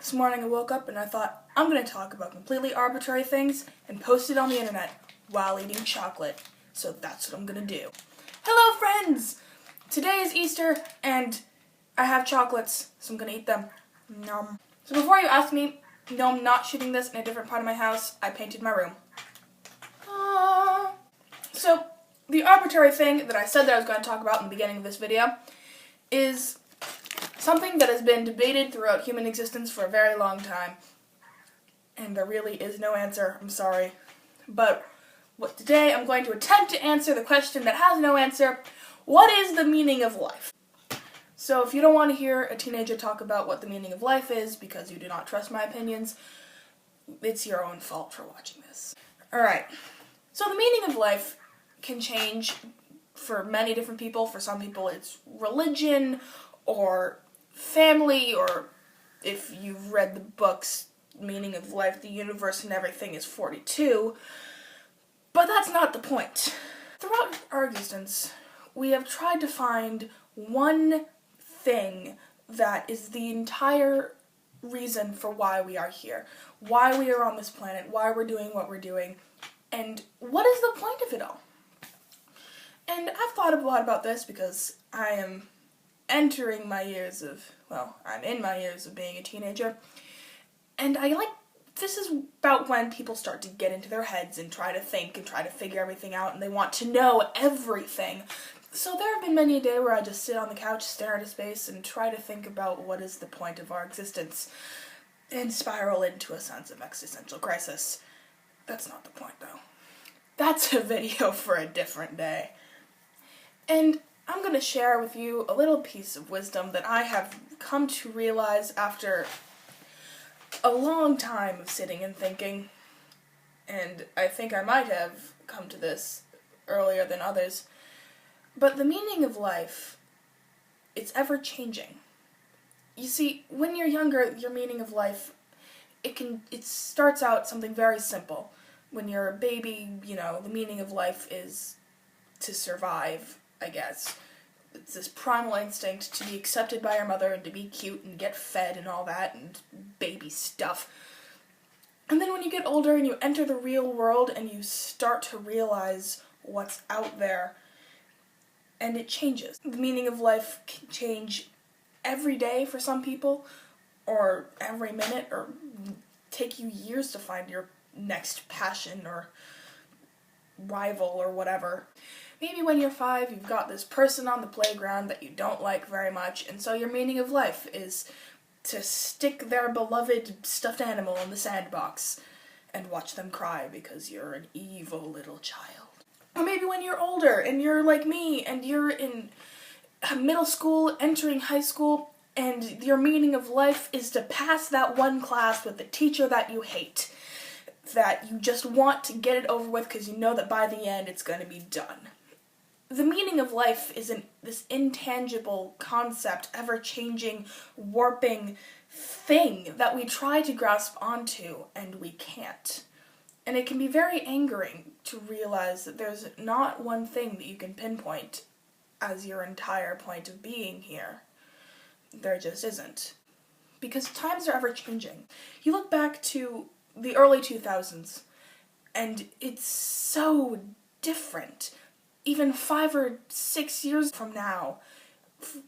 This morning I woke up and I thought, I'm going to talk about completely arbitrary things and post it on the internet while eating chocolate. So that's what I'm going to do. Hello friends! Today is Easter and I have chocolates, so I'm going to eat them. Nom. So before you ask me, no, I'm not shooting this in a different part of my house. I painted my room. So the arbitrary thing that I said that I was going to talk about in the beginning of this video is something that has been debated throughout human existence for a very long time. And there really is no answer, I'm sorry. But today I'm going to attempt to answer the question that has no answer. What is the meaning of life? So if you don't want to hear a teenager talk about what the meaning of life is because you do not trust my opinions, it's your own fault for watching this. Alright, so the meaning of life can change for many different people. For some people it's religion or family, or if you've read the books, Meaning of Life, the Universe and Everything is 42. But that's not the point. Throughout our existence, we have tried to find one thing that is the entire reason for why we are here, why we are on this planet, why we're doing what we're doing, and what is the point of it all? And I've thought a lot about this because I am entering my years of, I'm in my years of being a teenager, and this is about when people start to get into their heads and try to think and try to figure everything out, and they want to know everything. So there have been many a day where I just sit on the couch, stare into space, and try to think about what is the point of our existence, and spiral into a sense of existential crisis. That's not the point, though. That's a video for a different day. And I'm going to share with you a little piece of wisdom that I have come to realize after a long time of sitting and thinking, and I think I might have come to this earlier than others, but the meaning of life, it's ever changing. You see, when you're younger, your meaning of life, it starts out something very simple. When you're a baby, the meaning of life is to survive, I guess. It's this primal instinct to be accepted by your mother and to be cute and get fed and all that and baby stuff. And then when you get older and you enter the real world and you start to realize what's out there, and it changes. The meaning of life can change every day for some people, or every minute, or take you years to find your next passion or rival or whatever. Maybe when you're 5, you've got this person on the playground that you don't like very much, and so your meaning of life is to stick their beloved stuffed animal in the sandbox and watch them cry because you're an evil little child. Or maybe when you're older and you're like me and you're in middle school, entering high school, and your meaning of life is to pass that one class with the teacher that you hate, that you just want to get it over with because you know that by the end it's going to be done. The meaning of life isn't this intangible concept, ever-changing, warping thing that we try to grasp onto and we can't. And it can be very angering to realize that there's not one thing that you can pinpoint as your entire point of being here. There just isn't. Because times are ever-changing. You look back to the early 2000s, and it's so different. Even 5 or 6 years from now,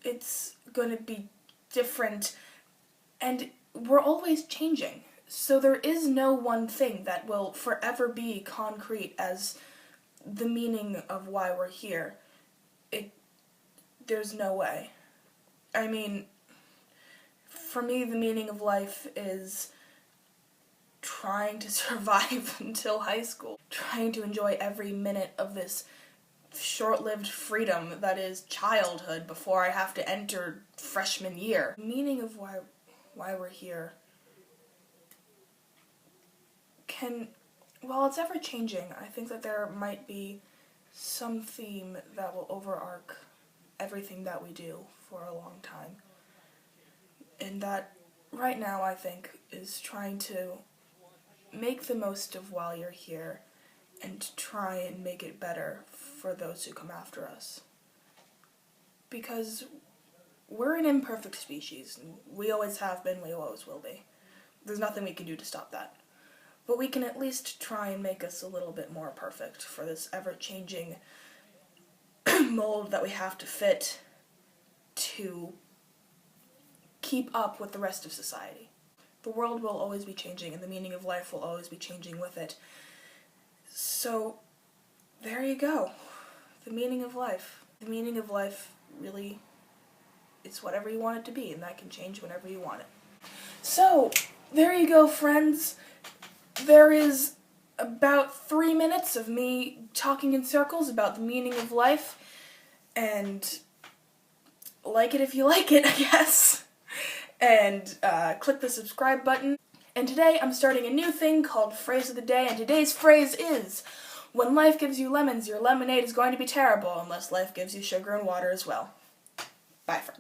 it's going to be different, and we're always changing. So there is no one thing that will forever be concrete as the meaning of why we're here. There's no way. I mean, for me, the meaning of life is trying to survive until high school, trying to enjoy every minute of this short-lived freedom that is childhood before I have to enter freshman year. The meaning of why we're here while it's ever-changing, I think that there might be some theme that will overarch everything that we do for a long time. And that, right now, I think, is trying to make the most of while you're here and try and make it better for those who come after us. Because we're an imperfect species, and we always have been, we always will be. There's nothing we can do to stop that. But we can at least try and make us a little bit more perfect for this ever-changing mold that we have to fit to keep up with the rest of society. The world will always be changing, and the meaning of life will always be changing with it. So, there you go. The meaning of life. The meaning of life really is whatever you want it to be, and that can change whenever you want it. So, there you go, friends. There is about 3 minutes of me talking in circles about the meaning of life, and like it if you like it, I guess. And click the subscribe button. And today I'm starting a new thing called Phrase of the Day, and today's phrase is, when life gives you lemons, your lemonade is going to be terrible, unless life gives you sugar and water as well. Bye, friends.